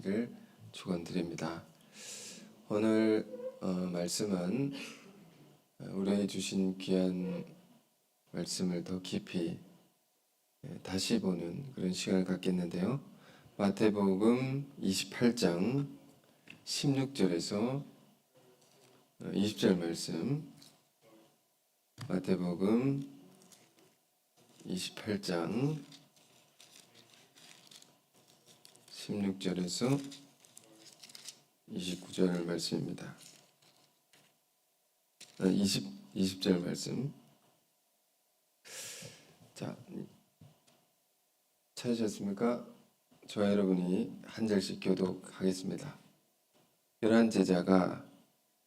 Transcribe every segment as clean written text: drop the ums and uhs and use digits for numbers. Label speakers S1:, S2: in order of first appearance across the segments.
S1: 되시기를 축원드립니다. 오늘 말씀은 우리에게 주신 귀한 말씀을 더 깊이 다시 보는 그런 시간을 갖겠는데요. 마태복음 28장 16절에서 20절 말씀, 마태복음 28장 16절에서 29절 말씀입니다. 20절 말씀. 자, 찾으셨습니까? 저와 여러분이 한 절씩 교독하겠습니다. 11 제자가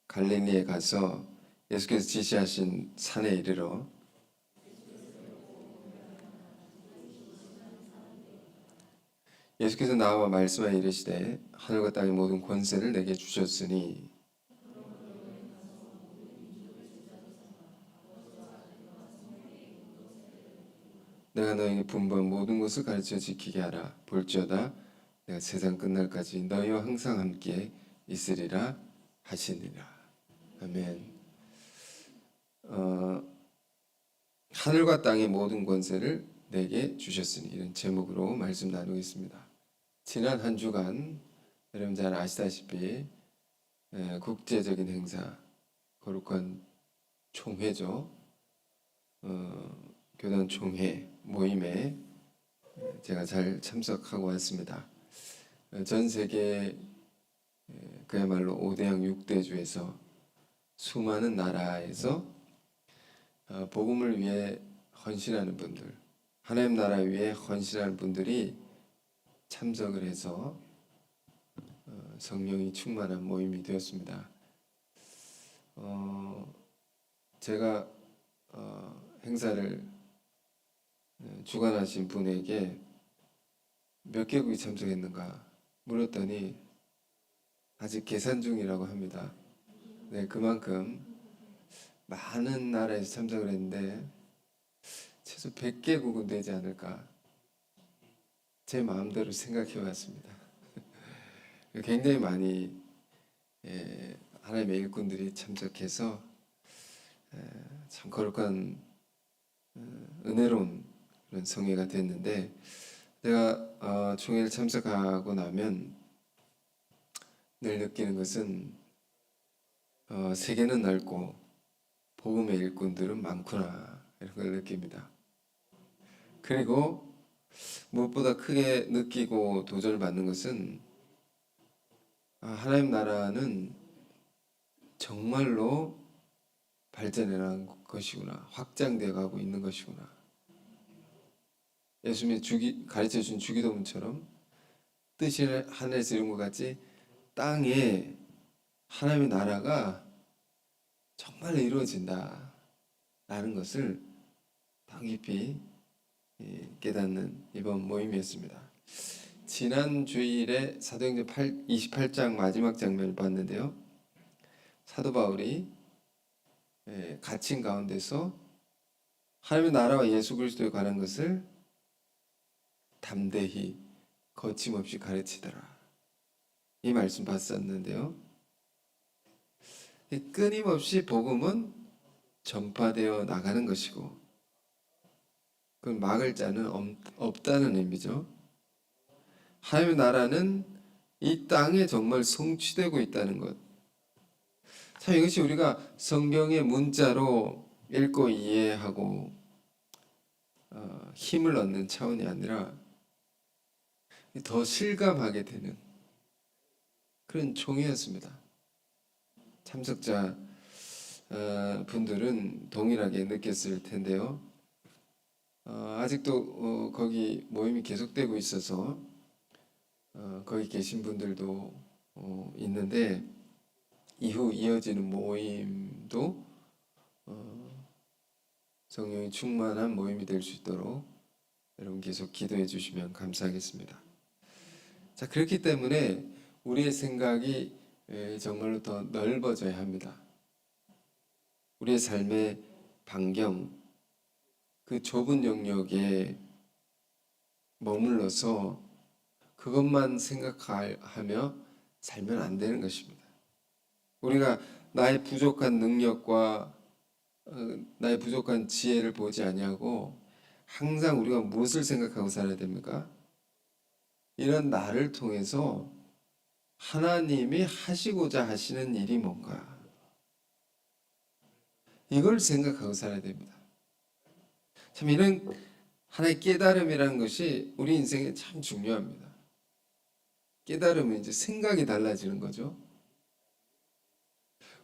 S1: 갈릴리에 가서 예수께서 지시하신 산에 이르러 예수께서 나와 말씀하여 이르시되 하늘과 땅의 모든 권세를 내게 주셨으니 내가 너에게 분부한 모든 것을 가르쳐 지키게 하라. 볼지어다 내가 세상 끝날까지 너희와 항상 함께 있으리라 하시니라. 아멘. 하늘과 땅의 모든 권세를 내게 주셨으니, 이런 제목으로 말씀 나누겠습니다. 지난 한 주간 여러분 잘 아시다시피 국제적인 행사, 거룩한 총회죠. 교단 총회 모임에 제가 잘 참석하고 왔습니다. 전 세계 그야말로 5대양 6대주에서 수많은 나라에서 복음을 위해 헌신하는 분들, 하나님 나라 위해 헌신하는 분들이 참석을 해서 성령이 충만한 모임이 되었습니다. 제가 행사를 주관하신 분에게 몇 개국이 참석했는가 물었더니 아직 계산 중이라고 합니다. 네, 그만큼 많은 나라에서 참석을 했는데 최소 100개국은 되지 않을까, 제 마음대로 생각해 왔습니다. 굉장히 많이 하나님의 일꾼들이 참석해서 참 거룩한 은혜로운 그런 성회가 됐는데, 제가 총회를 참석하고 나면 늘 느끼는 것은 세계는 넓고 복음의 일꾼들은 많구나, 이런 걸 느낍니다. 그리고 무엇보다 크게 느끼고 도전을 받는 것은 하나님 나라는 정말로 발전해 나간 것이구나, 확장되어 가고 있는 것이구나. 예수님이 가르쳐 준 주기도문처럼 뜻이 하늘에서 이룬 것 같이 땅에 하나님의 나라가 정말로 이루어진다 라는 것을 더 깊이 깨닫는 이번 모임이었습니다. 지난 주일에 사도행전 28장 마지막 장면을 봤는데요. 사도 바울이 갇힌 가운데서 하나님의 나라와 예수 그리스도에 관한 것을 담대히 거침없이 가르치더라, 이 말씀 봤었는데요. 끊임없이 복음은 전파되어 나가는 것이고, 그건 막을 자는 없다는 의미죠. 하나님의 나라는 이 땅에 정말 성취되고 있다는 것. 참 이것이 우리가 성경의 문자로 읽고 이해하고 힘을 얻는 차원이 아니라 더 실감하게 되는 그런 총회였습니다. 참석자 분들은 동일하게 느꼈을 텐데요. 아직도 거기 모임이 계속되고 있어서 거기 계신 분들도 있는데, 이후 이어지는 모임도 성령이 충만한 모임이 될 수 있도록 여러분 계속 기도해 주시면 감사하겠습니다. 자, 그렇기 때문에 우리의 생각이 정말로 더 넓어져야 합니다. 우리의 삶의 반경, 그 좁은 영역에 머물러서 그것만 생각하며 살면 안 되는 것입니다. 우리가 나의 부족한 능력과 나의 부족한 지혜를 보지 아니하고 항상 우리가 무엇을 생각하고 살아야 됩니까? 이런 나를 통해서 하나님이 하시고자 하시는 일이 뭔가, 이걸 생각하고 살아야 됩니다. 참 이런 하나의 깨달음이라는 것이 우리 인생에 참 중요합니다. 깨달으면 이제 생각이 달라지는 거죠.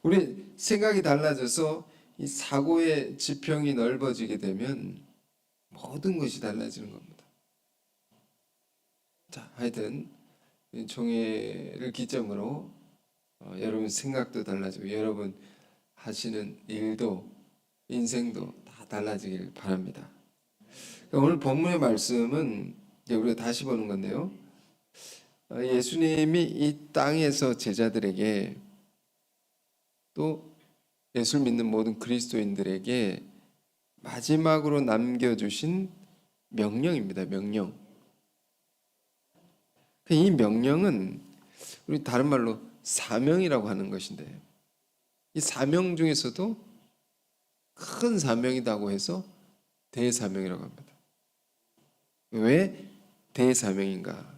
S1: 우리 생각이 달라져서 이 사고의 지평이 넓어지게 되면 모든 것이 달라지는 겁니다. 자, 하여튼 총회를 기점으로 여러분 생각도 달라지고 여러분 하시는 일도 인생도 다 달라지길 바랍니다. 오늘 본문의 말씀은 이제 우리가 다시 보는 건데요. 예수님이 이 땅에서 제자들에게 또 예수를 믿는 모든 그리스도인들에게 마지막으로 남겨주신 명령입니다. 명령. 이 명령은 우리 다른 말로 사명이라고 하는 것인데, 이 사명 중에서도 큰 사명이라고 해서 대사명이라고 합니다. 왜 대사명인가?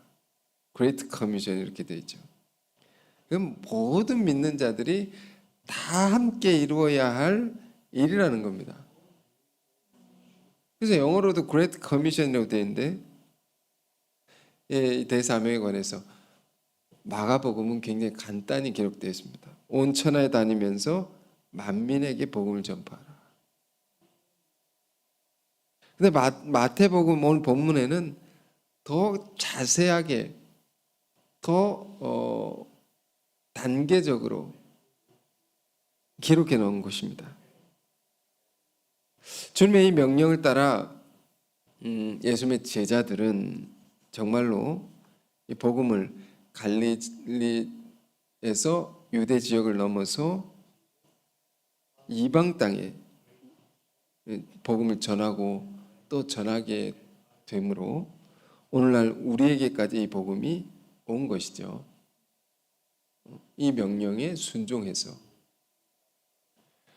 S1: 그레이트 커미션 이렇게 되어 있죠. 그럼 모든 믿는 자들이 다 함께 이루어야 할 일이라는 겁니다. 그래서 영어로도 그레이트 커미션이라고 되어 있는데, 이 대사명에 관해서 마가복음은 굉장히 간단히 기록되어 있습니다. 온 천하에 다니면서 만민에게 복음을 전파하라. 근데 마태복음 오늘 본문에는 더 자세하게, 더 단계적으로 기록해 놓은 것입니다. 주님의 이 명령을 따라 예수님의 제자들은 정말로 이 복음을 갈릴리에서 유대 지역을 넘어서 이방 땅에 복음을 전하고 또 전하게 되므로 오늘날 우리에게까지 이 복음이 온 것이죠. 이 명령에 순종해서.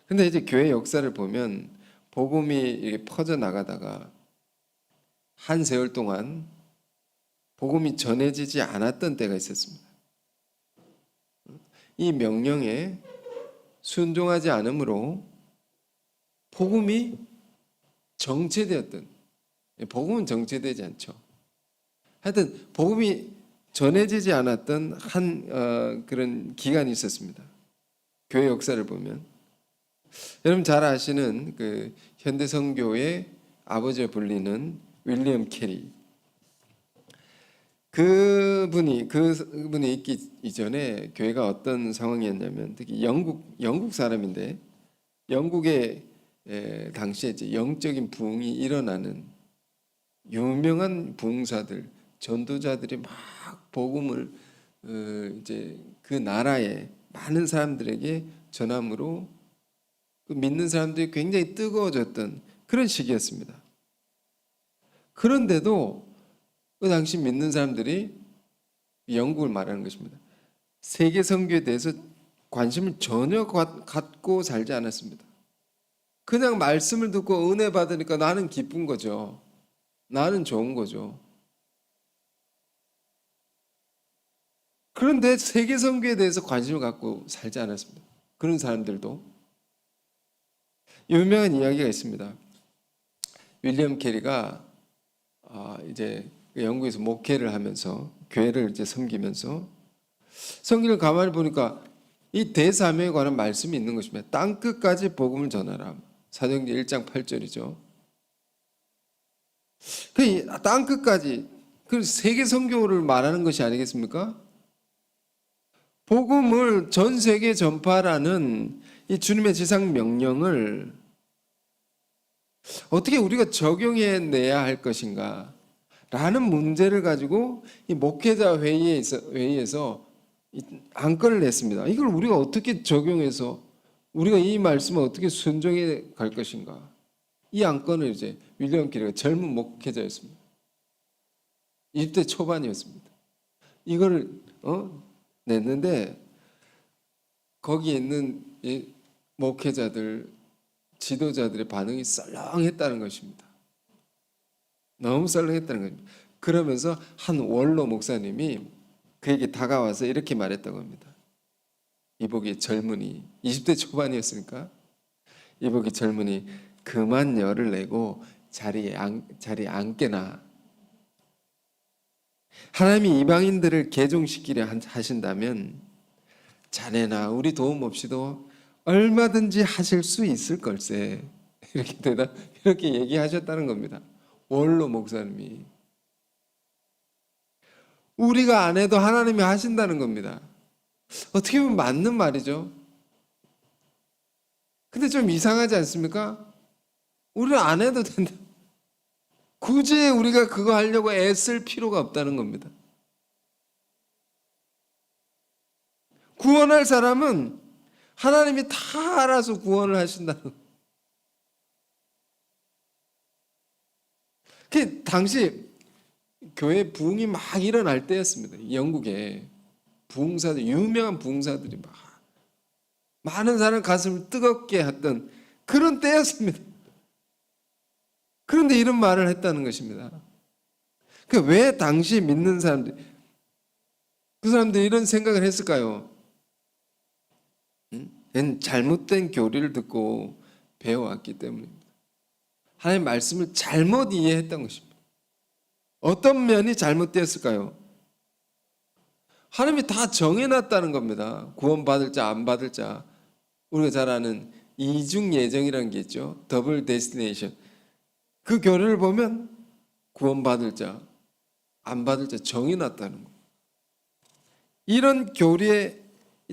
S1: 근데 이제 교회 역사를 보면 복음이 이렇게 퍼져 나가다가 한 세월 동안 복음이 전해지지 않았던 때가 있었습니다. 이 명령에 순종하지 않으므로 복음이 정체되었던, 복음은 정체되지 않죠. 하여튼 복음이 전해지지 않았던 한 그런 기간이 있었습니다. 교회 역사를 보면 여러분 잘 아시는 그 현대 선교의 아버지로 불리는 윌리엄 캐리, 그분이 있기 이전에 교회가 어떤 상황이었냐면, 특히 영국 사람인데 영국의 당시에 이제 영적인 부흥이 일어나는 유명한 부흥사들, 전도자들이 막 복음을 이제 그 나라의 많은 사람들에게 전함으로 그 믿는 사람들이 굉장히 뜨거워졌던 그런 시기였습니다. 그런데도 그 당시 믿는 사람들이 영국을 말하는 것입니다. 세계 선교에 대해서 관심을 전혀 갖고 살지 않았습니다. 그냥 말씀을 듣고 은혜 받으니까 나는 기쁜 거죠. 나는 좋은 거죠. 그런데 세계 선교에 대해서 관심을 갖고 살지 않았습니다. 그런 사람들도. 유명한 이야기가 있습니다. 윌리엄 캐리가 이제 영국에서 목회를 하면서 교회를 이제 섬기면서 성경을 가만히 보니까 이 대사명에 관한 말씀이 있는 것입니다. 땅 끝까지 복음을 전하라. 사도행전 1장 8절이죠. 그 땅 끝까지, 그 세계 선교를 말하는 것이 아니겠습니까? 복음을 전 세계에 전파하라는 이 주님의 지상 명령을 어떻게 우리가 적용해 내야 할 것인가 라는 문제를 가지고 이 목회자 회의에서 안건을 냈습니다. 이걸 우리가 어떻게 적용해서 우리가 이 말씀을 어떻게 순종해 갈 것인가. 이 안건을 이제 윌리엄 캐리가 젊은 목회자였습니다. 20대 초반이었습니다. 이거를 냈는데 거기에 있는 이 목회자들, 지도자들의 반응이 썰렁했다는 것입니다. 너무 썰렁했다는 겁니다. 그러면서 한 원로 목사님이 그에게 다가와서 이렇게 말했다고 합니다. 이복이 젊은이, 20대 초반이었으니까 이복이 젊은이 그만 열을 내고 자리에 앉게나. 하나님이 이방인들을 개종시키려 하신다면 자네나 우리 도움 없이도 얼마든지 하실 수 있을 걸세. 이렇게 얘기하셨다는 겁니다. 원로 목사님이. 우리가 안 해도 하나님이 하신다는 겁니다. 어떻게 보면 맞는 말이죠. 근데 좀 이상하지 않습니까? 우리는 안 해도 된다. 굳이 우리가 그거 하려고 애쓸 필요가 없다는 겁니다. 구원할 사람은 하나님이 다 알아서 구원을 하신다는 거예요. 그 당시 교회 부흥이 막 일어날 때였습니다. 영국에 부흥사들, 유명한 부흥사들이 막 많은 사람 가슴을 뜨겁게 했던 그런 때였습니다. 그런데 이런 말을 했다는 것입니다. 왜 당시 믿는 사람들, 그 사람들이 이런 생각을 했을까요? 잘못된 교리를 듣고 배워왔기 때문입니다. 하나님의 말씀을 잘못 이해했던 것입니다. 어떤 면이 잘못되었을까요? 하나님이 다 정해놨다는 겁니다. 구원받을 자, 안 받을 자. 우리가 잘 아는 이중 예정이라는 게 있죠. 더블 데스티네이션. 그 교리를 보면 구원받을 자, 안 받을 자 정해놨다는 거예요. 이런 교리의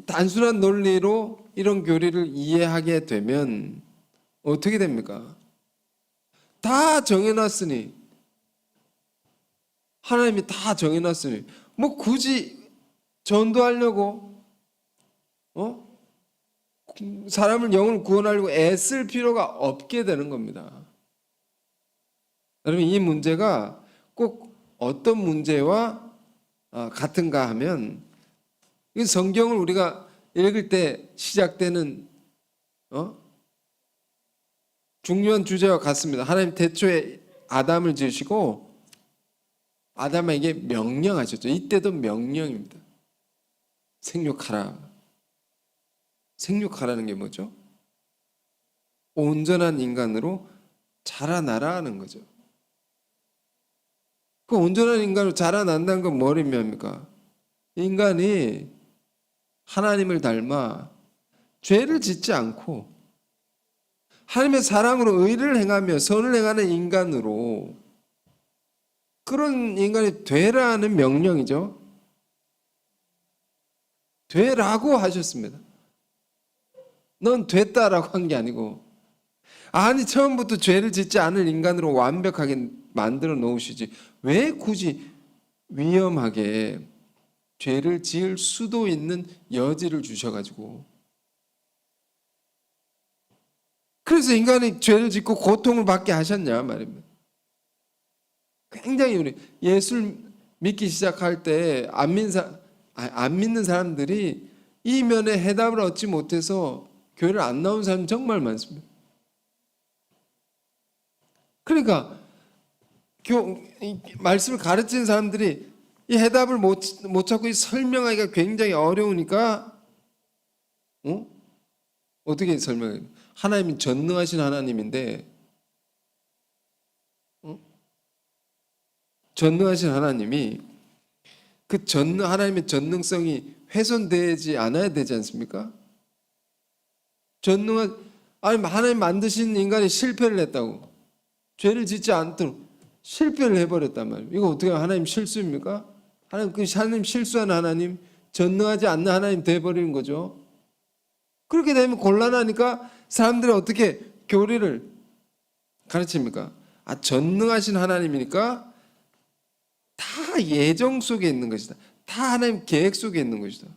S1: 단순한 논리로 이런 교리를 이해하게 되면 어떻게 됩니까? 다 정해놨으니, 하나님이 다 정해놨으니 뭐 굳이 전도하려고 사람을 영을 구원하려고 애쓸 필요가 없게 되는 겁니다. 여러분, 이 문제가 꼭 어떤 문제와 같은가 하면, 이 성경을 우리가 읽을 때 시작되는 중요한 주제와 같습니다. 하나님 태초에 아담을 지으시고 아담에게 명령하셨죠. 이때도 명령입니다. 생육하라. 생육하라는 게 뭐죠? 온전한 인간으로 자라나라 하는 거죠. 그 온전한 인간으로 자라난다는 건 뭘 의미합니까? 인간이 하나님을 닮아 죄를 짓지 않고 하나님의 사랑으로 의를 행하며 선을 행하는 인간으로, 그런 인간이 되라는 명령이죠. 되라고 하셨습니다. 넌 됐다라고 한 게 아니고, 아니 처음부터 죄를 짓지 않을 인간으로 완벽하게 만들어 놓으시지 왜 굳이 위험하게 죄를 지을 수도 있는 여지를 주셔가지고, 그래서 인간이 죄를 짓고 고통을 받게 하셨냐 말입니다. 굉장히 우리 예수를 믿기 시작할 때 안 믿는 사람들이 이 면에 해답을 얻지 못해서 교회를 안 나온 사람이 정말 많습니다. 그러니까 말씀을 가르치는 사람들이 이 해답을 못 찾고 설명하기가 굉장히 어려우니까 어떻게 설명해요? 하나님이 전능하신 하나님인데 전능하신 하나님이 그 하나님의 전능성이 훼손되지 않아야 되지 않습니까? 하나님 만드신 인간이 실패를 했다고, 죄를 짓지 않도록 실패를 해버렸단 말이에요. 이거 어떻게 하나님 실수입니까? 하나님 실수한 하나님, 전능하지 않는 하나님 돼버리는 거죠. 그렇게 되면 곤란하니까 사람들이 어떻게 교리를 가르칩니까? 전능하신 하나님이니까 다 예정 속에 있는 것이다. 다 하나님 계획 속에 있는 것이다.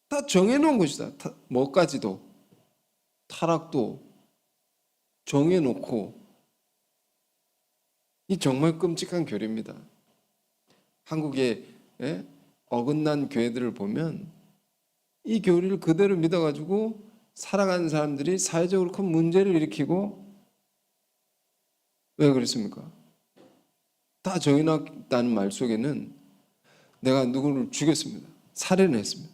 S1: 다 정해놓은 것이다. 뭐까지도, 타락도 정해놓고. 이 정말 끔찍한 교리입니다. 한국의 어긋난 교회들을 보면 이 교리를 그대로 믿어가지고 살아가는 사람들이 사회적으로 큰 문제를 일으키고, 왜 그랬습니까? 다 정해놨다는 말 속에는 내가 누구를 죽였습니다. 살해를 했습니다.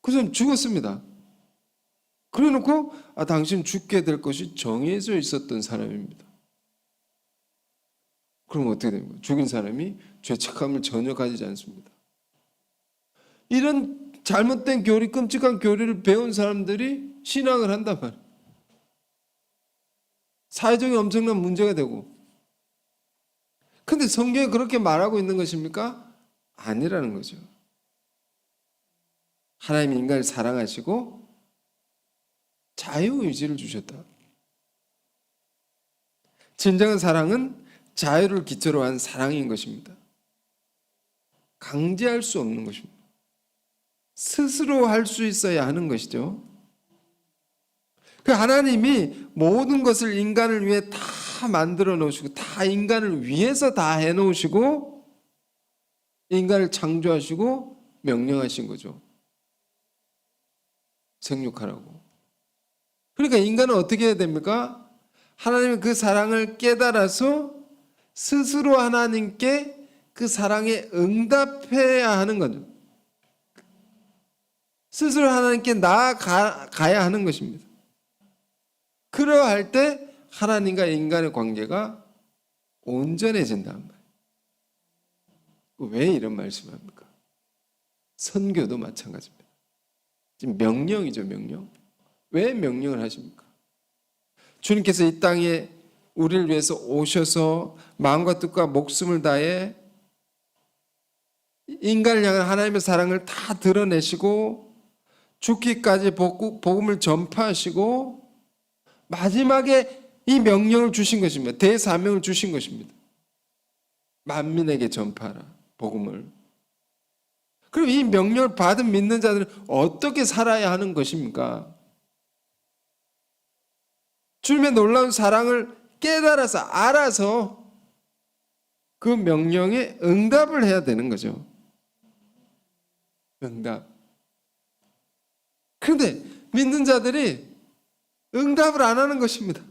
S1: 그 사람 죽었습니다. 그래 놓고 당신 죽게 될 것이 정해져 있었던 사람입니다. 그럼 어떻게 됩니까? 죽인 사람이 죄책감을 전혀 가지지 않습니다. 이런 잘못된 교리, 끔찍한 교리를 배운 사람들이 신앙을 한단 말이에요. 사회적인 엄청난 문제가 되고. 근데 성경에 그렇게 말하고 있는 것입니까? 아니라는 거죠. 하나님이 인간을 사랑하시고 자유의지를 주셨다. 진정한 사랑은 자유를 기초로 한 사랑인 것입니다. 강제할 수 없는 것입니다. 스스로 할 수 있어야 하는 것이죠. 그 하나님이 모든 것을 인간을 위해 다 만들어 놓으시고 다 인간을 위해서 다 해 놓으시고 인간을 창조하시고 명령하신 거죠. 생육하라고. 그러니까 인간은 어떻게 해야 됩니까? 하나님의 그 사랑을 깨달아서 스스로 하나님께 그 사랑에 응답해야 하는 거죠. 스스로 하나님께 나아가야 하는 것입니다. 그러할 때 하나님과 인간의 관계가 온전해진단 말이에요. 왜 이런 말씀을 합니까? 선교도 마찬가지입니다. 지금 명령이죠, 명령. 왜 명령을 하십니까? 주님께서 이 땅에 우리를 위해서 오셔서 마음과 뜻과 목숨을 다해 인간을 향한 하나님의 사랑을 다 드러내시고 죽기까지 복음을 전파하시고 마지막에 이 명령을 주신 것입니다. 대사명을 주신 것입니다. 만민에게 전파하라, 복음을. 그럼 이 명령을 받은 믿는 자들은 어떻게 살아야 하는 것입니까? 주님의 놀라운 사랑을 깨달아서 알아서 그 명령에 응답을 해야 되는 거죠. 응답. 그런데 믿는 자들이 응답을 안 하는 것입니다.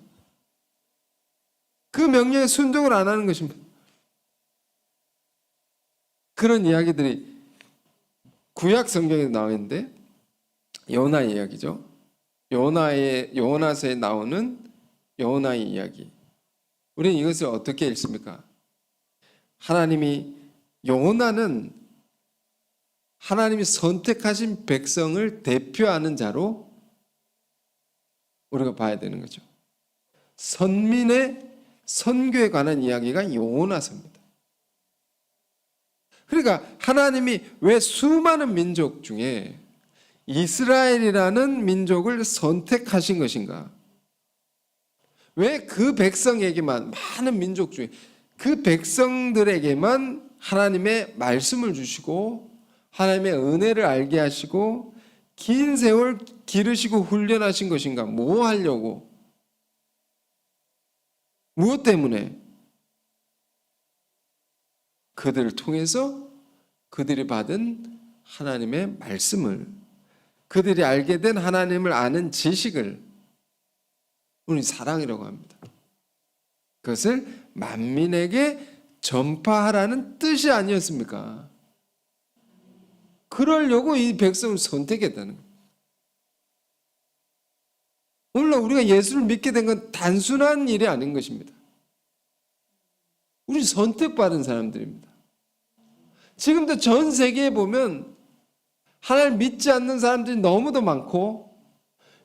S1: 그 명령에 순종을 안 하는 것입니다. 그런 이야기들이 구약 성경에 나와 있는데 요나 이야기죠. 요나서에 나오는 요나의 이야기. 우리는 이것을 어떻게 읽습니까? 요나는 하나님이 선택하신 백성을 대표하는 자로 우리가 봐야 되는 거죠. 선민의 선교에 관한 이야기가 요나서입니다. 그러니까 하나님이 왜 수많은 민족 중에 이스라엘이라는 민족을 선택하신 것인가? 왜 그 백성에게만, 많은 민족 중에 그 백성들에게만 하나님의 말씀을 주시고 하나님의 은혜를 알게 하시고 긴 세월 기르시고 훈련하신 것인가? 뭐 하려고? 무엇 때문에? 그들을 통해서 그들이 받은 하나님의 말씀을, 그들이 알게 된 하나님을 아는 지식을 우리 사랑이라고 합니다. 그것을 만민에게 전파하라는 뜻이 아니었습니까? 그러려고 이 백성을 선택했다는 거예요. 물론 우리가 예수를 믿게 된 건 단순한 일이 아닌 것입니다. 우리 선택받은 사람들입니다. 지금도 전 세계에 보면 하나님 믿지 않는 사람들이 너무도 많고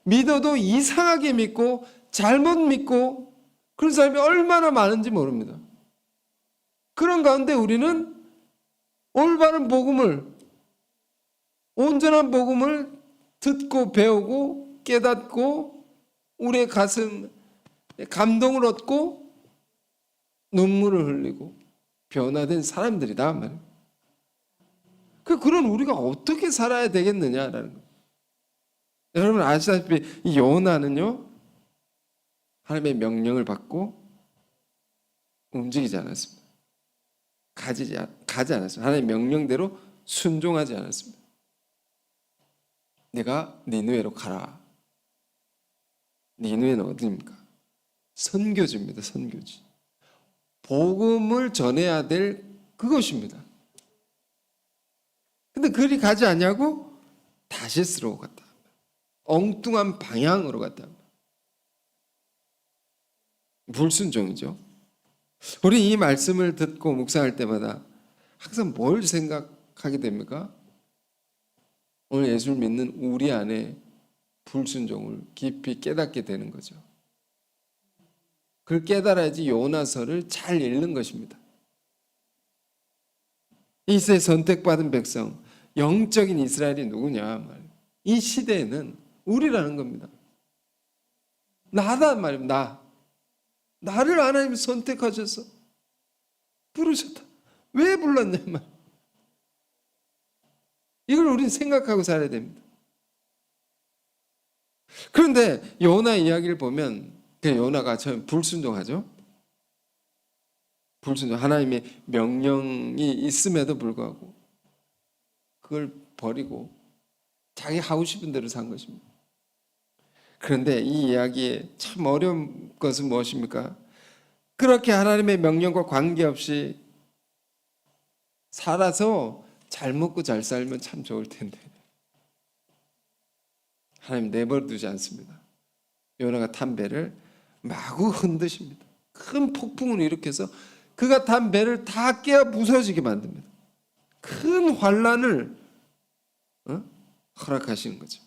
S1: 믿어도 이상하게 믿고 잘못 믿고 그런 사람이 얼마나 많은지 모릅니다. 그런 가운데 우리는 올바른 복음을, 온전한 복음을 듣고 배우고 깨닫고 우리의 가슴에 감동을 얻고 눈물을 흘리고 변화된 사람들이다 말이에요. 그런 우리가 어떻게 살아야 되겠느냐라는 거예요. 여러분 아시다시피 이 요나는요, 하나님의 명령을 받고 움직이지 않았습니다. 가지 않았습니다. 하나님의 명령대로 순종하지 않았습니다. 내가 니느웨로 가라. 니느웨는 어디입니까? 선교지입니다. 선교지. 복음을 전해야 될 그것입니다. 근데 그리 가지 않냐고 다시스로 갔다. 엉뚱한 방향으로 갔다. 불순종이죠. 우리 이 말씀을 듣고 묵상할 때마다 항상 뭘 생각하게 됩니까? 오늘 예수를 믿는 우리 안에 불순종을 깊이 깨닫게 되는 거죠. 그걸 깨달아야지 요나서를 잘 읽는 것입니다. 이세 선택받은 백성, 영적인 이스라엘이 누구냐? 이 시대에는 우리라는 겁니다. 나다 말입니다. 나를 하나님이 선택하셔서 부르셨다. 왜 불렀냐 말. 이걸 우리는 생각하고 살아야 됩니다. 그런데 요나 이야기를 보면 요나가 처음 불순종하죠. 불순종. 하나님의 명령이 있음에도 불구하고 그걸 버리고 자기 하고 싶은 대로 산 것입니다. 그런데 이 이야기의 참 어려운 것은 무엇입니까? 그렇게 하나님의 명령과 관계없이 살아서 잘 먹고 잘 살면 참 좋을 텐데 하나님 내버려 두지 않습니다. 요나가 탄 배를 마구 흔드십니다. 큰 폭풍을 일으켜서 그가 탄 배를 다 깨어 부서지게 만듭니다. 큰 환란을 허락하시는 거죠.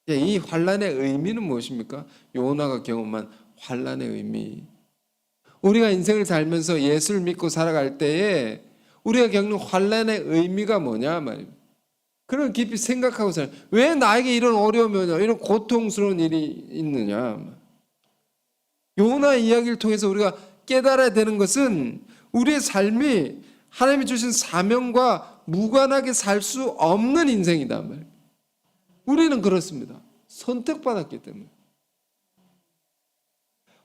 S1: 이 환란의 의미는 무엇입니까? 요나가 경험한 환란의 의미. 우리가 인생을 살면서 예수를 믿고 살아갈 때에 우리가 겪는 환란의 의미가 뭐냐 말입니다. 그런 깊이 생각하고 살아요. 왜 나에게 이런 어려움이 오냐, 이런 고통스러운 일이 있느냐. 요나 이야기를 통해서 우리가 깨달아야 되는 것은 우리의 삶이 하나님이 주신 사명과 무관하게 살 수 없는 인생이다 말입니다. 우리는 그렇습니다. 선택받았기 때문에.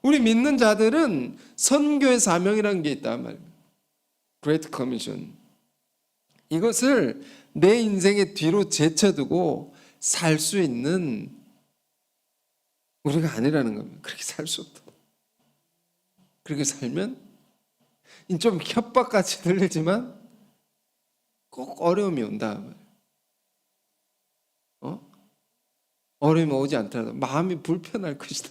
S1: 우리 믿는 자들은 선교의 사명이라는 게 있단 말입니다. Great Commission. 이것을 내 인생의 뒤로 제쳐두고 살 수 있는 우리가 아니라는 겁니다. 그렇게 살 수 없다. 그렇게 살면 좀 협박같이 들리지만 꼭 어려움이 온다. 어려움이 오지 않더라도 마음이 불편할 것이다.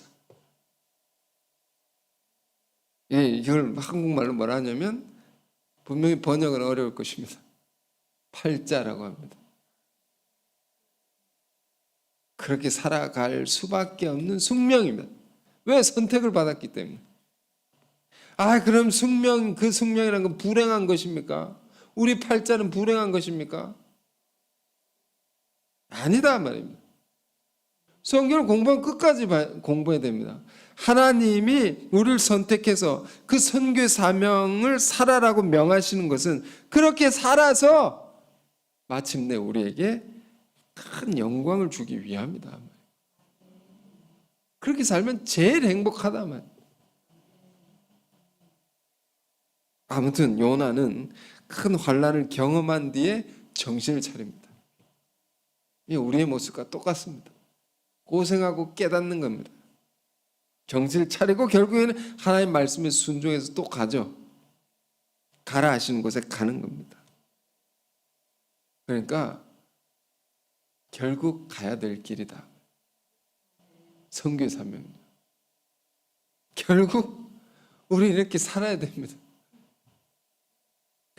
S1: 이걸 한국말로 뭐라 하냐면 분명히 번역은 어려울 것입니다. 팔자라고 합니다. 그렇게 살아갈 수밖에 없는 숙명입니다. 왜? 선택을 받았기 때문에. 그럼 숙명, 그 숙명이라는 건 불행한 것입니까? 우리 팔자는 불행한 것입니까? 아니다 말입니다. 성경을 공부하면 끝까지 공부해야 됩니다. 하나님이 우리를 선택해서 그 선교의 사명을 살아라고 명하시는 것은 그렇게 살아서 마침내 우리에게 큰 영광을 주기 위함이다. 그렇게 살면 제일 행복하다 말. 아무튼 요나는 큰 환난을 경험한 뒤에 정신을 차립니다. 이 우리의 모습과 똑같습니다. 고생하고 깨닫는 겁니다. 정신을 차리고 결국에는 하나님 말씀에 순종해서 또 가죠. 가라 하시는 곳에 가는 겁니다. 그러니까 결국 가야 될 길이다. 선교의 사명입니다. 결국 우리 이렇게 살아야 됩니다.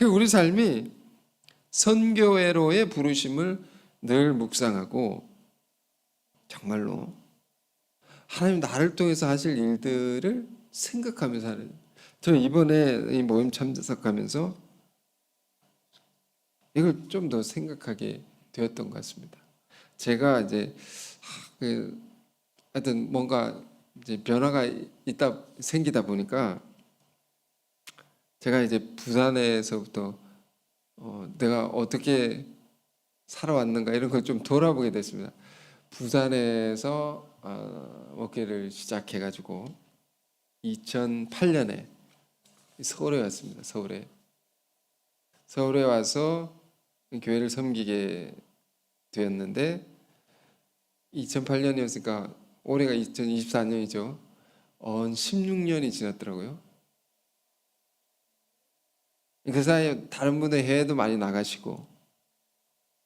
S1: 우리 삶이 선교회로의 부르심을 늘 묵상하고 정말로 하나님 나를 통해서 하실 일들을 생각하면서 살아요. 저 이번에 이 모임 참석하면서 이걸 좀 더 생각하게 되었던 것 같습니다. 제가 이제 하여튼 뭔가 이제 변화가 생기다 보니까 제가 이제 부산에서부터 내가 어떻게 살아왔는가 이런 걸 좀 돌아보게 됐습니다. 부산에서 목회를 시작해가지고 2008년에 서울에 왔습니다. 서울에 와서 교회를 섬기게 되었는데 2008년이었으니까 올해가 2024년이죠. 16년이 지났더라고요. 그 사이에 다른 분들 해외도 많이 나가시고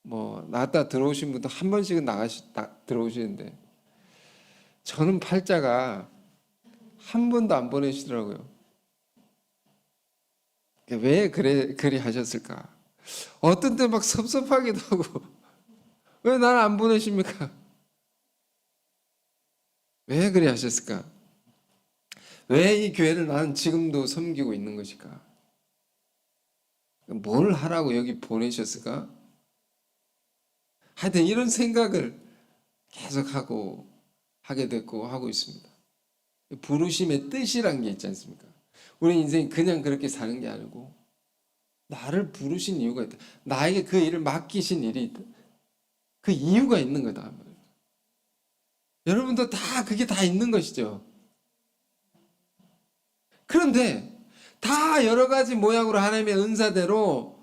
S1: 뭐 나갔다 들어오신 분도 한 번씩은 들어오시는데 저는 팔자가 한 번도 안 보내시더라고요. 왜 그리 하셨을까? 어떤 때 막 섭섭하기도 하고 왜 나를 안 보내십니까? 왜 그리 하셨을까? 왜 이 교회를 나는 지금도 섬기고 있는 것일까? 뭘 하라고 여기 보내셨을까? 하여튼 이런 생각을 계속 하게 됐고 하고 있습니다. 부르심의 뜻이란 게 있지 않습니까? 우리 인생이 그냥 그렇게 사는 게 아니고 나를 부르신 이유가 있다. 나에게 그 일을 맡기신 일이 있다. 그 이유가 있는 거다. 여러분도 다 그게 다 있는 것이죠. 그런데 다 여러 가지 모양으로 하나님의 은사대로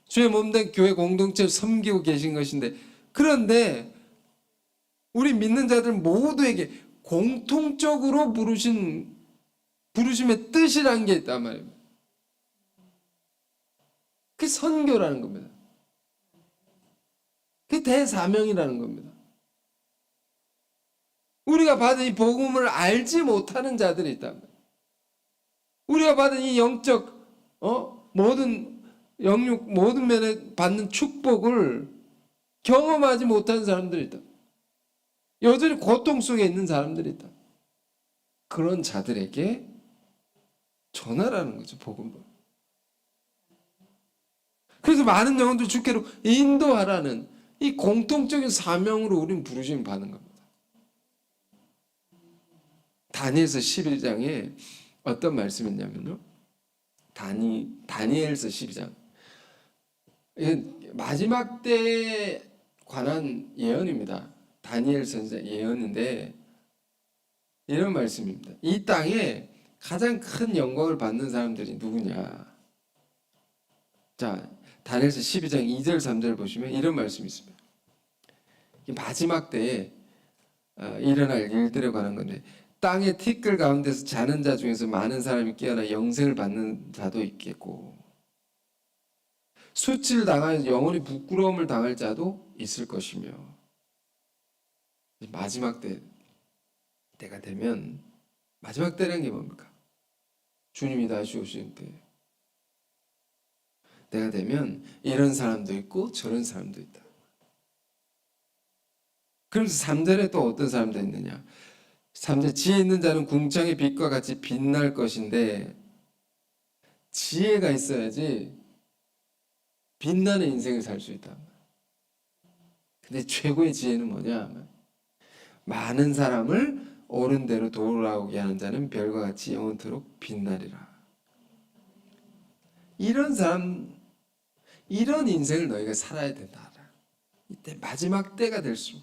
S1: 주의 몸된 교회 공동체를 섬기고 계신 것인데, 그런데 우리 믿는 자들 모두에게 공통적으로 부르심의 뜻이라는 게 있단 말입니다. 그게 선교라는 겁니다. 그게 대사명이라는 겁니다. 우리가 받은 이 복음을 알지 못하는 자들이 있단 말이에요. 우리가 받은 이 영적 모든 영육 모든 면에 받는 축복을 경험하지 못하는 사람들이 있다. 여전히 고통 속에 있는 사람들이 있다. 그런 자들에게 전하라는 거죠, 복음을. 그래서 많은 영혼들 주께로 인도하라는 이 공통적인 사명으로 우리는 부르심을 받는 겁니다. 다니엘서 11장에 어떤 말씀이 있냐면요. 다니엘서 12장. 마지막 때에 관한 예언입니다. 다니엘 선지자 예언인데 이런 말씀입니다. 이 땅에 가장 큰 영광을 받는 사람들이 누구냐? 자, 다니엘서 12장 2절 3절 보시면 이런 말씀이 있습니다. 마지막 때에 일어날 일들에 관한 건데, 땅의 티끌 가운데서 자는 자 중에서 많은 사람이 깨어나 영생을 받는 자도 있겠고, 수치를 당하여 영원히 부끄러움을 당할 자도 있을 것이며, 마지막 때가 되면, 마지막 때라는 게 뭡니까? 주님이 다시 오실 때가 되면 이런 사람도 있고 저런 사람도 있다. 그래서 3절에 또 어떤 사람도 있느냐? 3절, 지혜 있는 자는 궁창의 빛과 같이 빛날 것인데, 지혜가 있어야지 빛나는 인생을 살 수 있다. 근데 최고의 지혜는 뭐냐? 많은 사람을 옳은 대로 돌아오게 하는 자는 별과 같이 영원토록 빛나리라. 이런 사람, 이런 인생을 너희가 살아야 된다. 이때 마지막 때가 될수록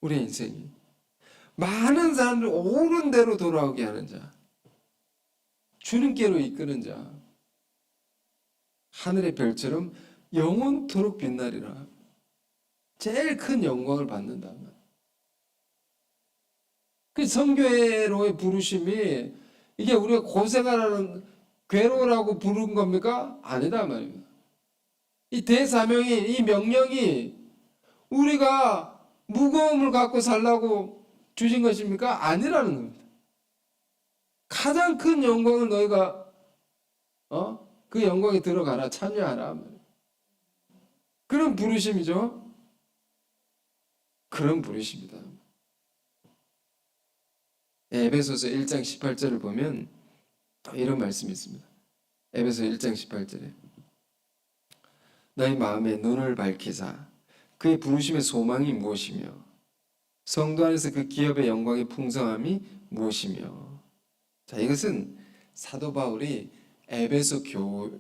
S1: 우리 인생이 많은 사람들 옳은 대로 돌아오게 하는 자, 주님께로 이끄는 자, 하늘의 별처럼 영원토록 빛나리라. 제일 큰 영광을 받는다. 그 선교회로의 부르심이 이게 우리가 고생하라는 괴로우라고 부른 겁니까? 아니다 말입니다. 이 대사명이, 이 명령이 우리가 무거움을 갖고 살라고 주신 것입니까? 아니라는 겁니다. 가장 큰 영광을 너희가 그 영광에 들어가라, 참여하라. 그런 부르심이죠. 그런 부르심이다. 에베소서 1장 18절을 보면 이런 말씀이 있습니다. 에베소 1장 18절에 너희 마음에 눈을 밝히사 그의 부르심의 소망이 무엇이며 성도 안에서 그 기업의 영광의 풍성함이 무엇이며. 자, 이것은 사도 바울이 에베소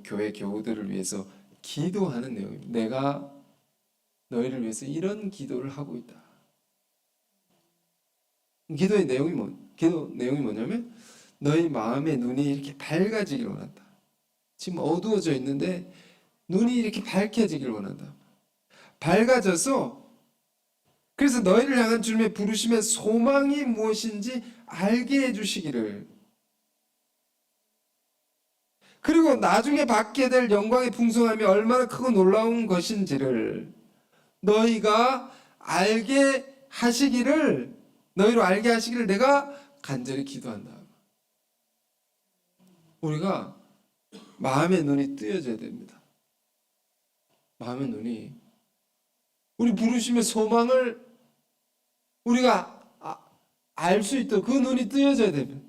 S1: 교회 교우들을 위해서 기도하는 내용입니다. 내가 너희를 위해서 이런 기도를 하고 있다. 기도 내용이 뭐냐면 너희 마음의 눈이 이렇게 밝아지길 원한다. 지금 어두워져 있는데 눈이 이렇게 밝혀지길 원한다. 밝아져서 그래서 너희를 향한 주님의 부르심의 소망이 무엇인지 알게 해주시기를, 그리고 나중에 받게 될 영광의 풍성함이 얼마나 크고 놀라운 것인지를 너희가 알게 하시기를, 너희로 알게 하시기를 내가 간절히 기도한다. 우리가 마음의 눈이 뜨여져야 됩니다. 마음의 눈이, 우리 부르심의 소망을 우리가 알 수 있도록 그 눈이 뜨여져야 됩니다.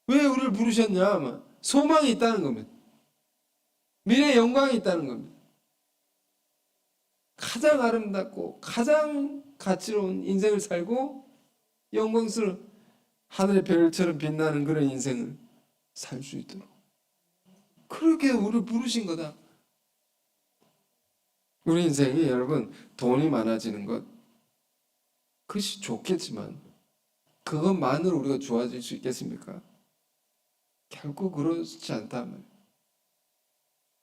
S1: 왜 우리를 부르셨냐 하면 소망이 있다는 겁니다. 미래의 영광이 있다는 겁니다. 가장 아름답고 가장 가치로운 인생을 살고 영광스러운 하늘의 별처럼 빛나는 그런 인생을 살 수 있도록 그렇게 우리를 부르신 거다. 우리 인생이 여러분 돈이 많아지는 것 그것이 좋겠지만 그것만으로 우리가 좋아질 수 있겠습니까? 결코 그렇지 않다.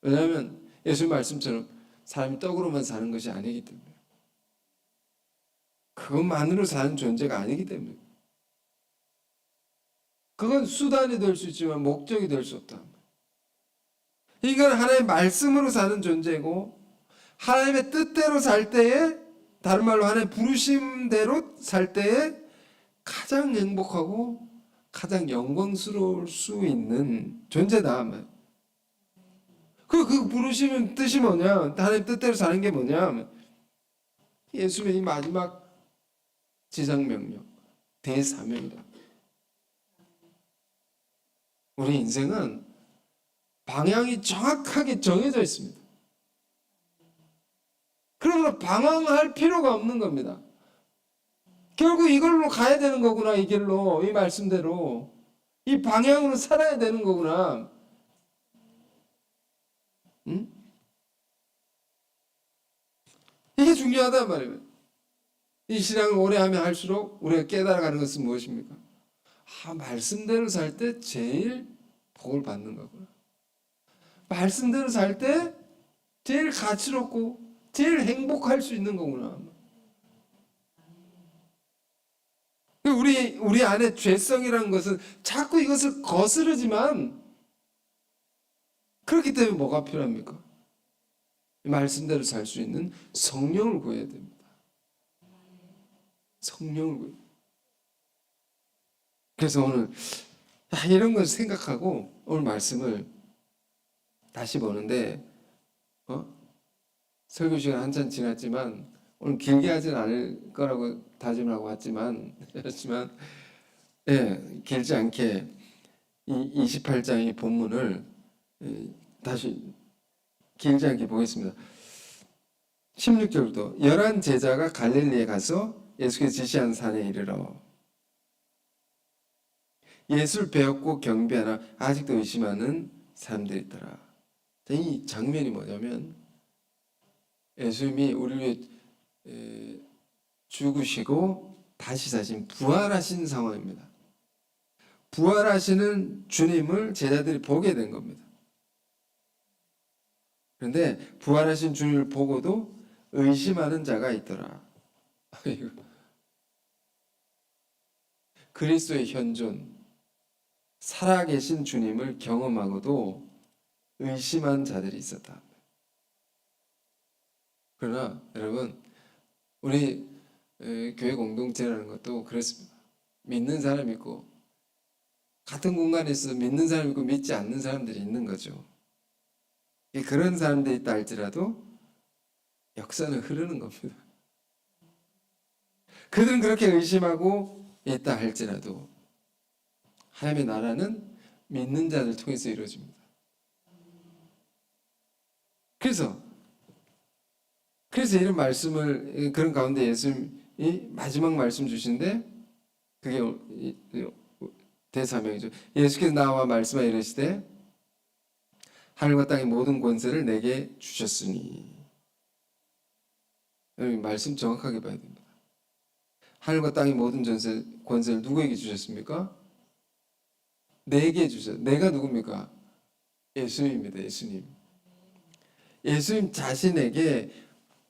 S1: 왜냐하면 예수님 말씀처럼 사람이 떡으로만 사는 것이 아니기 때문에, 그것만으로 사는 존재가 아니기 때문에, 그건 수단이 될 수 있지만 목적이 될 수 없다. 이건 하나님의 말씀으로 사는 존재고 하나님의 뜻대로 살 때에, 다른 말로 하나님의 부르심대로 살 때에 가장 행복하고 가장 영광스러울 수 있는 존재다. 그 부르시는 뜻이 뭐냐? 하나님 뜻대로 사는 게 뭐냐? 예수의 이 마지막 지상명령, 대사명이다. 우리 인생은 방향이 정확하게 정해져 있습니다. 그러므로 방황할 필요가 없는 겁니다. 결국 이걸로 가야 되는 거구나. 이 길로, 이 말씀대로 이 방향으로 살아야 되는 거구나. 응? 이게 중요하단 말이에요. 이 신앙을 오래 하면 할수록 우리가 깨달아가는 것은 무엇입니까? 말씀대로 살 때 제일 복을 받는 거구나. 말씀대로 살 때 제일 가치롭고 제일 행복할 수 있는 거구나. 우리 안에 죄성이라는 것은 자꾸 이것을 거스르지만, 그렇기 때문에 뭐가 필요합니까? 말씀대로 살 수 있는 성령을 구해야 됩니다. 성령을 구해야 됩니다. 그래서 오늘 이런 걸 생각하고 오늘 말씀을 다시 보는데, 설교 시간 한참 지났지만 오늘 길게 하진 않을 거라고 다짐을 하고 왔지만 길지 않게 이 28장의 본문을 다시 길지 않게 보겠습니다. 16절부터 11 제자가 갈릴리에 가서 예수께서 지시한 산에 이르러 예수를 배웠고 경배하나 아직도 의심하는 사람들이 있더라. 이 장면이 뭐냐면 예수님이 우리를 위해 죽으시고 다시 사신 부활하신 상황입니다. 부활하시는 주님을 제자들이 보게 된 겁니다. 그런데 부활하신 주님을 보고도 의심하는 자가 있더라. 그리스도의 현존, 살아계신 주님을 경험하고도 의심한 자들이 있었다. 그러나 여러분, 우리 교회 공동체라는 것도 그렇습니다. 믿는 사람 있고 같은 공간에 있어서 믿는 사람 있고 믿지 않는 사람들이 있는 거죠. 그런 사람들이 있다 할지라도 역사는 흐르는 겁니다. 그들은 그렇게 의심하고 있다 할지라도 하나님의 나라는 믿는 자들 통해서 이루어집니다. 그래서 이런 말씀을, 그런 가운데 예수님이 마지막 말씀 주신데 그게 대사명이죠. 예수께서 나와 말씀하여 이르시되 하늘과 땅의 모든 권세를 내게 주셨으니. 말씀 정확하게 봐야 됩니다. 하늘과 땅의 모든 권세를 누구에게 주셨습니까? 내게 주셨어요. 내가 누굽니까? 예수님입니다. 예수님. 예수님 자신에게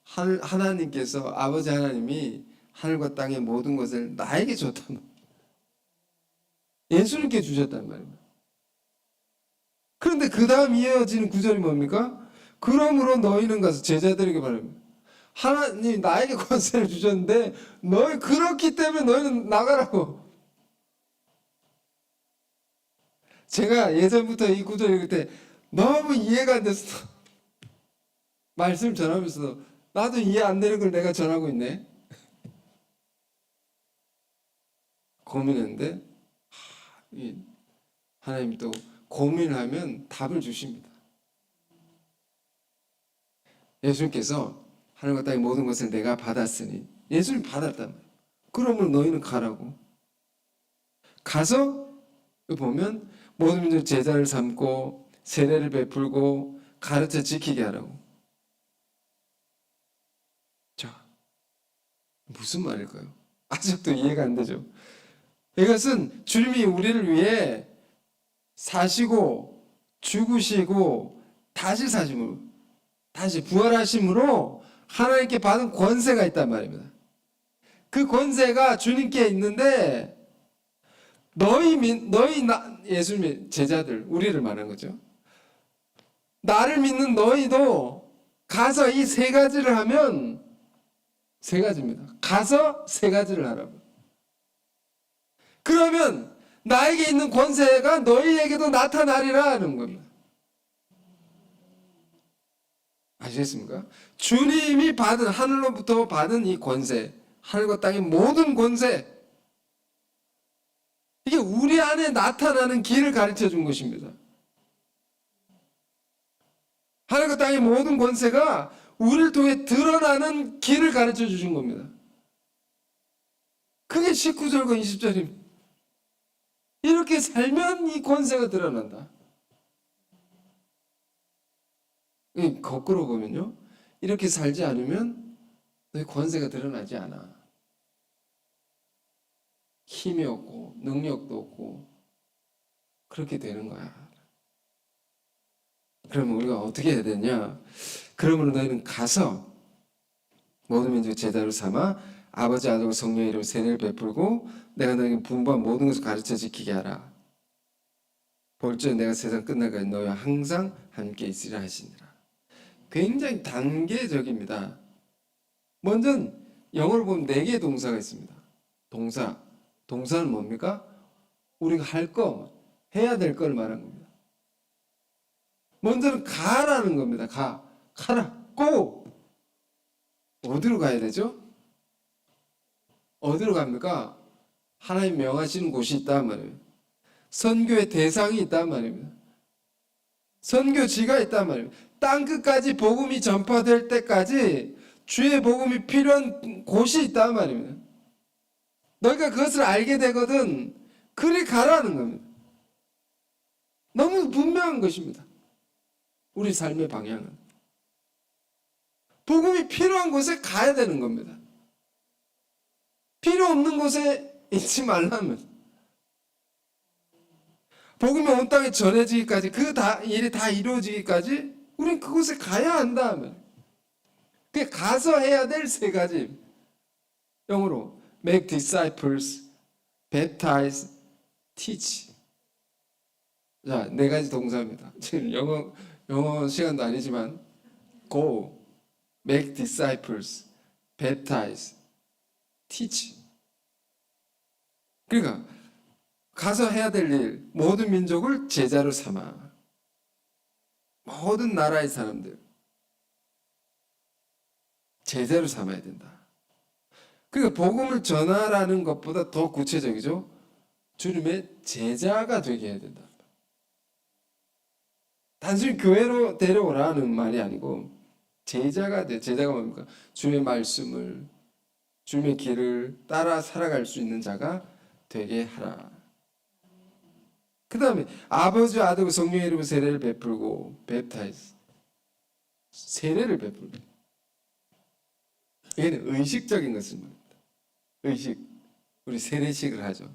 S1: 하나님께서, 아버지 하나님이 하늘과 땅의 모든 것을 나에게 줬단 말이에요. 예수님께 주셨단 말입니다. 그런데 그 다음 이어지는 구절이 뭡니까? 그러므로 너희는 가서 제자들에게 말합니다. 하나님 나에게 권세를 주셨는데 너희 그렇기 때문에 너희는 나가라고. 제가 예전부터 이 구절 읽을 때 너무 이해가 안 돼서 말씀 전하면서 나도 이해 안 되는 걸 내가 전하고 있네. 고민했는데 하나님 또 고민하면 답을 주십니다. 예수님께서 하늘과 땅의 모든 것을 내가 받았으니, 예수님 받았단 말이에요. 그러면 너희는 가라고. 가서 보면 모든 민족 제자를 삼고 세례를 베풀고 가르쳐 지키게 하라고. 자, 무슨 말일까요? 아직도 이해가 안 되죠. 이것은 주님이 우리를 위해 사시고 죽으시고 다시 사심으로, 다시 부활하심으로 하나님께 받은 권세가 있단 말입니다. 그 권세가 주님께 있는데 예수님의 제자들, 우리를 말하는 거죠. 나를 믿는 너희도 가서 이 세 가지를 하면, 세 가지입니다. 가서 세 가지를 하라고. 그러면 나에게 있는 권세가 너희에게도 나타나리라 하는 겁니다. 아시겠습니까? 주님이 받은, 하늘로부터 받은 이 권세, 하늘과 땅의 모든 권세, 이게 우리 안에 나타나는 길을 가르쳐 준 것입니다. 하늘과 땅의 모든 권세가 우리를 통해 드러나는 길을 가르쳐 주신 겁니다. 그게 19절과 20절입니다. 이렇게 살면 이 권세가 드러난다. 거꾸로 보면요, 이렇게 살지 않으면 너의 권세가 드러나지 않아. 힘이 없고 능력도 없고 그렇게 되는 거야. 그러면 우리가 어떻게 해야 되냐? 그러므로 너희는 가서 모든 민족 제자로 삼아 아버지, 아들과 성령의 이름으로 세례를 베풀고 내가 너에게 분부한 모든 것을 가르쳐 지키게 하라. 볼지어다 내가 세상 끝날까지 너희와 항상 함께 있으리라 하시니라. 굉장히 단계적입니다. 먼저 영어로 보면 4개의 동사가 있습니다. 동사는 뭡니까? 우리가 할 거, 해야 될 걸 말하는 겁니다. 먼저는 가라는 겁니다. 가라, go. 어디로 가야 되죠? 어디로 갑니까? 하나님 명하시는 곳이 있단 말이에요. 선교의 대상이 있단 말입니다. 선교지가 있단 말입니다. 땅끝까지 복음이 전파될 때까지 주의 복음이 필요한 곳이 있단 말입니다. 너희가 그것을 알게 되거든 그리 가라는 겁니다. 너무 분명한 것입니다. 우리 삶의 방향은 복음이 필요한 곳에 가야 되는 겁니다. 필요 없는 곳에 있지 말라면, 복음이 온 땅에 전해지기까지, 일이 다 이루어지기까지 우린 그곳에 가야 한다면, 그게 가서 해야 될 3가지. 영어로 make disciples, baptize, teach. 자, 4가지 동사입니다. 지금 영어 시간도 아니지만 go, make disciples, baptize, teach. 그러니까 가서 해야 될 일, 모든 민족을 제자로 삼아. 모든 나라의 사람들 제자로 삼아야 된다. 그러니까 복음을 전하라는 것보다 더 구체적이죠. 주님의 제자가 되게 해야 된다. 단순히 교회로 데려오라는 말이 아니고 제자가 돼. 제자가 뭡니까? 주님의 말씀을, 주님의 길을 따라 살아갈 수 있는 자가 되게 하라. 그 다음에 아버지와 아들과 성령의 이름으로 세례를 베풀고, baptize, 세례를 베풀고. 이게는 의식적인 것을 말합니다. 의식, 우리 세례식을 하죠.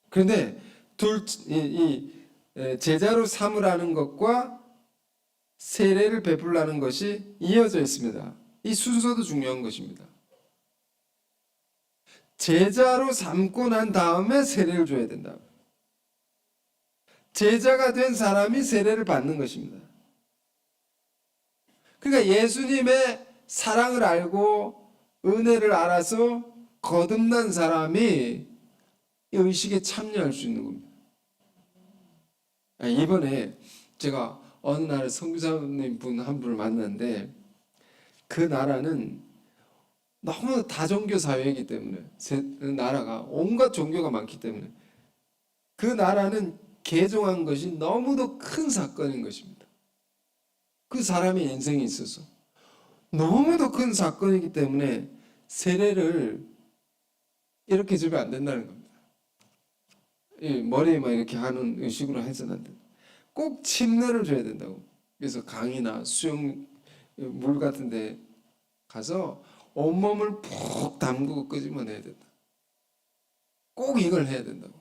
S1: 그런데 제자로 삼으라는 것과 세례를 베풀라는 것이 이어져 있습니다. 이 순서도 중요한 것입니다. 제자로 삼고 난 다음에 세례를 줘야 된다. 제자가 된 사람이 세례를 받는 것입니다. 그러니까 예수님의 사랑을 알고 은혜를 알아서 거듭난 사람이 이 의식에 참여할 수 있는 겁니다. 이번에 제가 어느 날 선교사님 분 한 분을 만났는데 그 나라는 너무 다종교 사회이기 때문에 나라가 온갖 종교가 많기 때문에 그 나라는 개종한 것이 너무도 큰 사건인 것입니다. 그 사람의 인생에 있어서 너무도 큰 사건이기 때문에 세례를 이렇게 주면 안 된다는 겁니다. 머리에만 이렇게 하는 의식으로 해서는 안 된다. 꼭 침례를 줘야 된다고. 그래서 강이나 수영 물 같은 데 가서 온몸을 푹 담그고 끄집어내야 된다. 꼭 이걸 해야 된다고.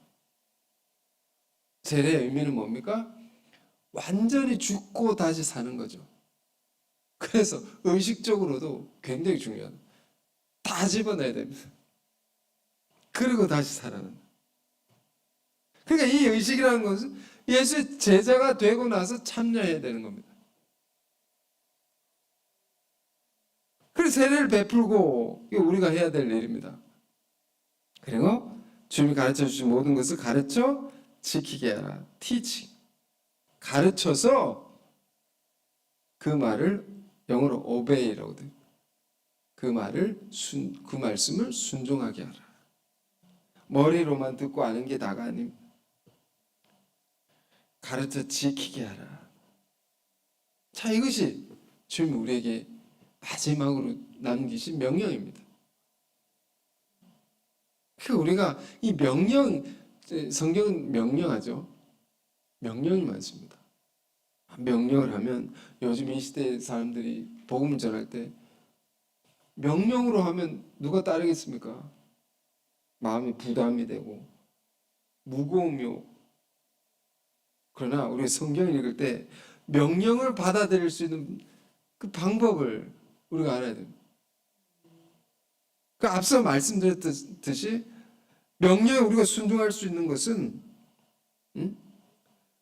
S1: 세례의 의미는 뭡니까? 완전히 죽고 다시 사는 거죠. 그래서 의식적으로도 굉장히 중요하다. 다 집어내야 됩니다. 그리고 다시 살아난다. 그러니까 이 의식이라는 것은 예수의 제자가 되고 나서 참여해야 되는 겁니다. 그래서 세례를 베풀고 이게 우리가 해야 될 일입니다. 그리고 주님이 가르쳐 주신 모든 것을 가르쳐 지키게 하라. teaching. 가르쳐서 그 말을 영어로 obey라고 돼요. 그 말씀을 순종하게 하라. 머리로만 듣고 아는 게 다가 아닙니다. 가르쳐 지키게 하라. 자, 이것이 주님 우리에게 마지막으로 남기신 명령입니다. 그러니까 우리가 이 명령, 성경은 명령하죠. 명령이 많습니다. 명령을 하면 요즘 이 시대 사람들이 복음을 전할 때 명령으로 하면 누가 따르겠습니까? 마음이 부담이 되고 무거움이 오고. 그러나 우리 성경을 읽을 때 명령을 받아들일 수 있는 그 방법을 우리가 알아야 됩니다. 그 앞서 말씀드렸듯이 명령에 우리가 순종할 수 있는 것은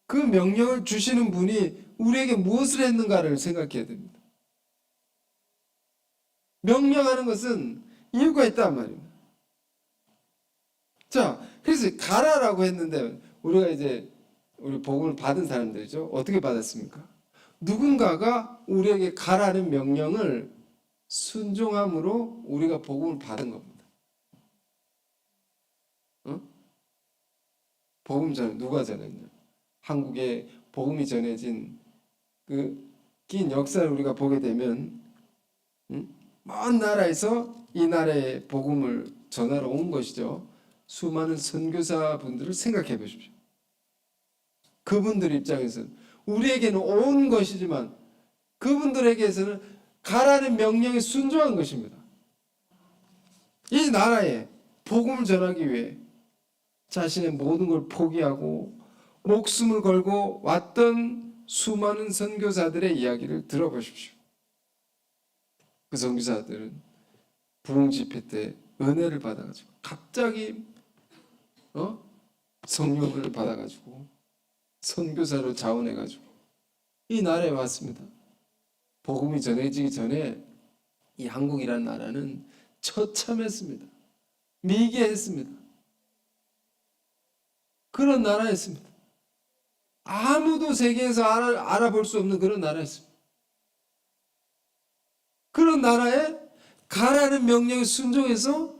S1: 그 명령을 주시는 분이 우리에게 무엇을 했는가를 생각해야 됩니다. 명령하는 것은 이유가 있단 말입니다. 자, 그래서 가라라고 했는데 우리가 이제 우리 복음을 받은 사람들이죠. 어떻게 받았습니까? 누군가가 우리에게 가라는 명령을 순종함으로 우리가 복음을 받은 겁니다. 복음 누가 전했냐? 한국에 복음이 전해진 그 긴 역사를 우리가 보게 되면 먼 나라에서 이 나라에 복음을 전하러 온 것이죠. 수많은 선교사 분들을 생각해 보십시오. 그분들 입장에서는 우리에게는 온 것이지만 그분들에게서는 가라는 명령에 순종한 것입니다. 이 나라에 복음을 전하기 위해 자신의 모든 걸 포기하고 목숨을 걸고 왔던 수많은 선교사들의 이야기를 들어보십시오. 그 선교사들은 부흥 집회 때 은혜를 받아가지고 갑자기 성령을 받아가지고 선교사로 자원해가지고 이 나라에 왔습니다. 복음이 전해지기 전에 이 한국이라는 나라는 처참했습니다. 미개했습니다. 그런 나라였습니다. 아무도 세계에서 알아볼 수 없는 그런 나라였습니다. 그런 나라에 가라는 명령에 순종해서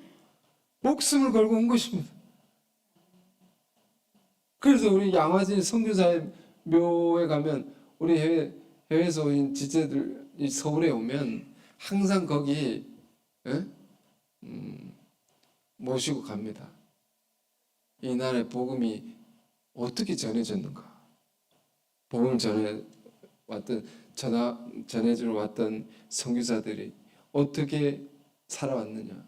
S1: 목숨을 걸고 온 것입니다. 그래서 우리 양화진 선교사의 묘에 가면 우리 해외에서 온 지체들이 서울에 오면 항상 거기 모시고 갑니다. 이 나라의 복음이 어떻게 전해졌는가? 복음을 전해주러 왔던 선교사들이 어떻게 살아왔느냐?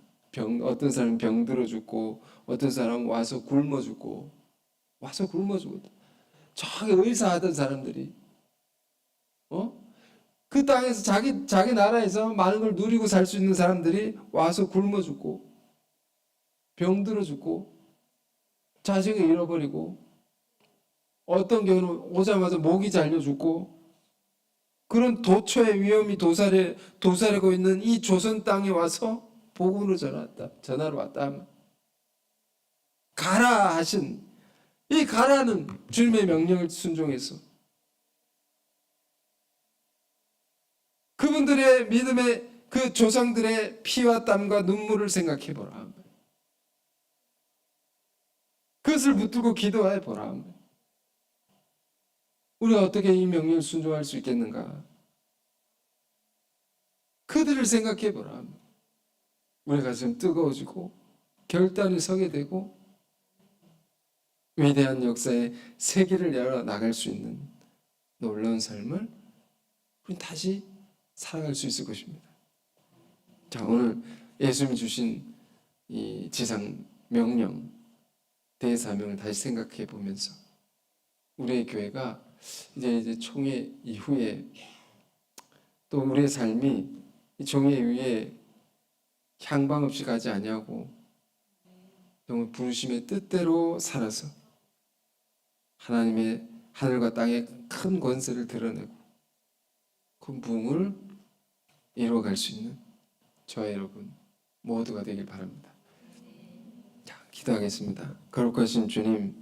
S1: 어떤 사람은 병들어 죽고, 어떤 사람은 와서 굶어 죽고, 저기 의사하던 사람들이, 그 땅에서 자기 나라에서 많은 걸 누리고 살 수 있는 사람들이 와서 굶어 죽고, 병들어 죽고, 자식을 잃어버리고, 어떤 경우는 오자마자 목이 잘려 죽고, 그런 도처의 위험이 도사리고 있는 이 조선 땅에 와서 복음으로 전하러 왔다. 가라 하신, 이 가라는 주님의 명령을 순종해서 그분들의 믿음의 그 조상들의 피와 땀과 눈물을 생각해 보라. 그것을 붙들고 기도해 보라. 우리가 어떻게 이 명령을 순종할 수 있겠는가? 그들을 생각해 보라. 우리 가슴 뜨거워지고 결단이 서게 되고 위대한 역사의 세계를 열어 나갈 수 있는 놀라운 삶을 우리 다시 살아갈 수 있을 것입니다. 자, 오늘 예수님이 주신 이 지상 명령, 대사명을 다시 생각해 보면서 우리의 교회가 이제 총회 이후에 또 우리의 삶이 이 총회 위에 향방 없이 가지 아니하고 정말 부르심의 뜻대로 살아서 하나님의 하늘과 땅의 큰 권세를 드러내고 그 부흥을 이루어갈 수 있는 저와 여러분 모두가 되길 바랍니다. 자, 기도하겠습니다. 거룩하신 주님,